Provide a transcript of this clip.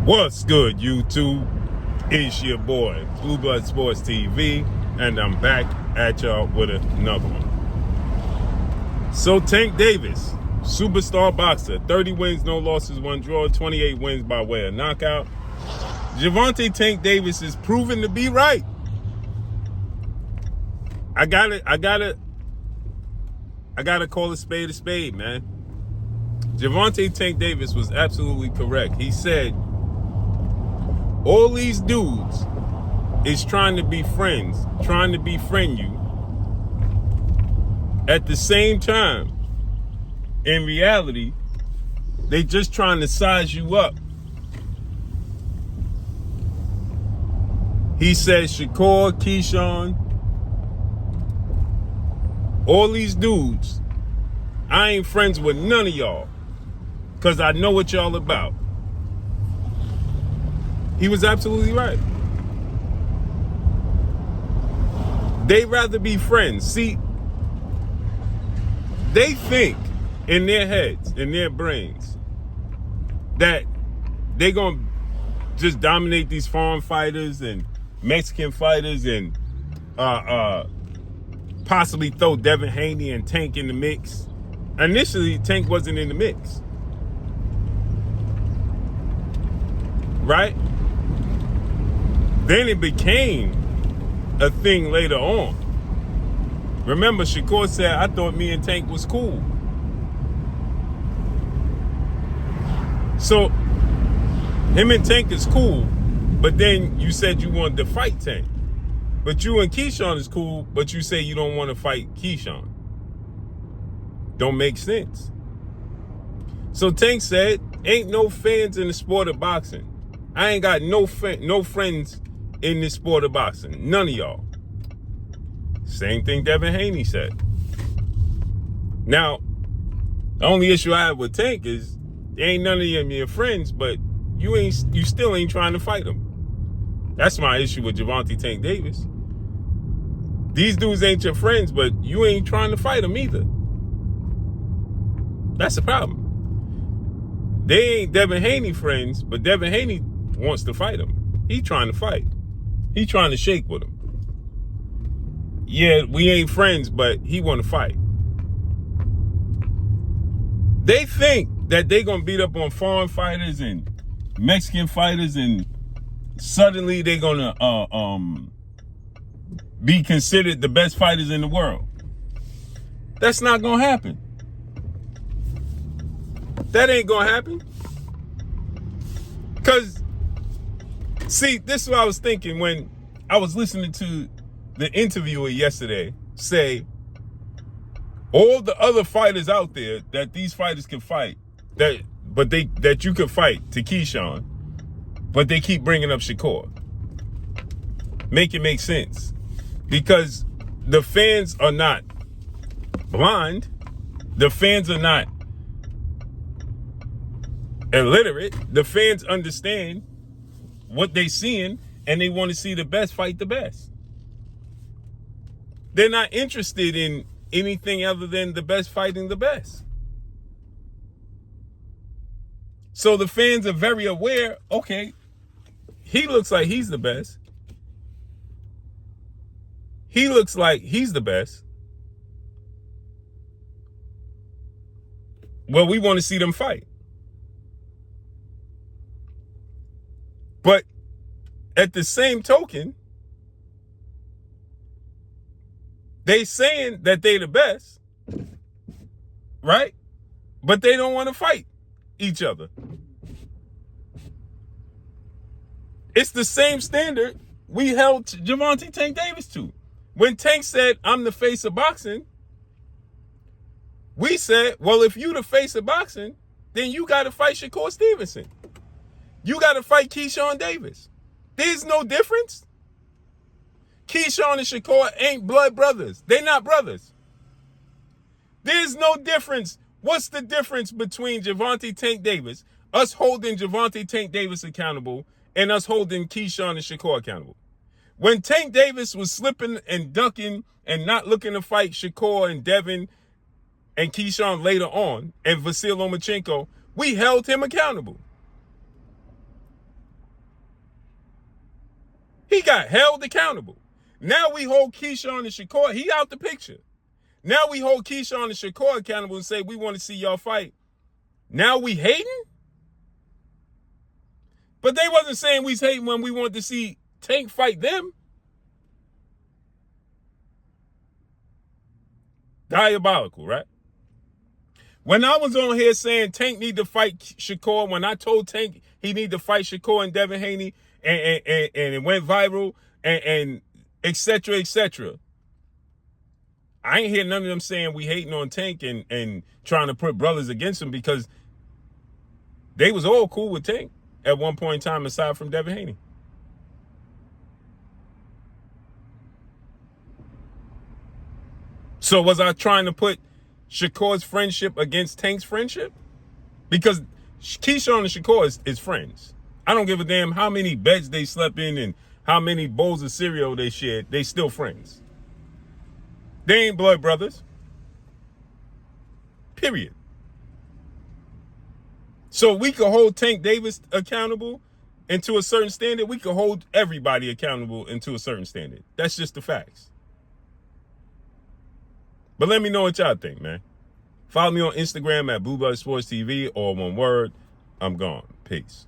What's good, YouTube? It's your boy, Blue Blood Sports TV, and I'm back at y'all with another one. So Tank Davis, superstar boxer, 30 wins, no losses, 1 draw, 28 wins by way of knockout. Gervonta Tank Davis is proven to be right. I gotta call a spade, man. Gervonta Tank Davis was absolutely correct. He said, all these dudes is trying to be friends, trying to befriend you. At the same time, in reality, they just trying to size you up. He said Shakur, Keyshawn, all these dudes, I ain't friends with none of y'all because I know what y'all about. He was absolutely right. They'd rather be friends. See, they think in their heads, in their brains, that they're going to just dominate these foreign fighters and Mexican fighters and possibly throw Devin Haney and Tank in the mix. Initially, Tank wasn't in the mix. Right? Then it became a thing later on. Remember, Shakur said, I thought me and Tank was cool. So, him and Tank is cool, but then you said you wanted to fight Tank. But you and Keyshawn is cool, but you say you don't want to fight Keyshawn. Don't make sense. So Tank said, ain't no fans in the sport of boxing. I ain't got no friends in this sport of boxing. None of y'all. Same thing Devin Haney said. Now, the only issue I have with Tank is ain't none of them your friends, but you still ain't trying to fight them. That's my issue with Gervonta Tank Davis. These dudes ain't your friends, but you ain't trying to fight them either. That's the problem. They ain't Devin Haney friends, but Devin Haney wants to fight him. He trying to fight. He trying to shake with him. Yeah, we ain't friends, but he want to fight. They think that they gonna beat up on foreign fighters and Mexican fighters, and suddenly they gonna be considered the best fighters in the world. That's not gonna happen. That ain't gonna happen. Cause, see, this is what I was thinking when I was listening to the interviewer yesterday say, all the other fighters out there that these fighters can fight, that you could fight to Keyshawn, but they keep bringing up Shakur. Make it make sense. Because the fans are not blind. The fans are not illiterate. The fans understand what they seeing, and they want to see the best fight the best. They're not interested in anything other than the best fighting the best. So the fans are very aware, okay, he looks like he's the best. He looks like he's the best. Well, we want to see them fight. But at the same token, they saying that they the best, right? But they don't want to fight each other. It's the same standard we held Gervonta Tank Davis to. When Tank said, I'm the face of boxing, we said, well, if you the face of boxing, then you got to fight Shakur Stevenson. You got to fight Keyshawn Davis. There's no difference. Keyshawn and Shakur ain't blood brothers. They're not brothers. There's no difference. What's the difference between Gervonta Tank Davis, us holding Gervonta Tank Davis accountable, and us holding Keyshawn and Shakur accountable? When Tank Davis was slipping and ducking and not looking to fight Shakur and Devin and Keyshawn later on, and Vasyl Lomachenko, we held him accountable. got held accountable. Now we hold Keyshawn and Shakur. He out the picture. Now we hold Keyshawn and Shakur accountable and say we want to see y'all fight. Now we hating? But they wasn't saying we hating when we wanted to see Tank fight them. Diabolical, right? When I was on here saying Tank need to fight Shakur, when I told Tank he need to fight Shakur and Devin Haney, and it went viral, and et cetera, I ain't hear none of them saying we hating on Tank and trying to put brothers against him, because they was all cool with Tank at one point in time, aside from Devin Haney. So was I trying to put Shakur's friendship against Tank's friendship? Because Keyshawn and Shakur is friends. I don't give a damn how many beds they slept in and how many bowls of cereal they shared. They still friends. They ain't blood brothers. Period. So we could hold Tank Davis accountable and to a certain standard. We could hold everybody accountable and to a certain standard. That's just the facts. But let me know what y'all think, man. Follow me on Instagram at Blue Blood Sports TV, or one word, I'm gone. Peace.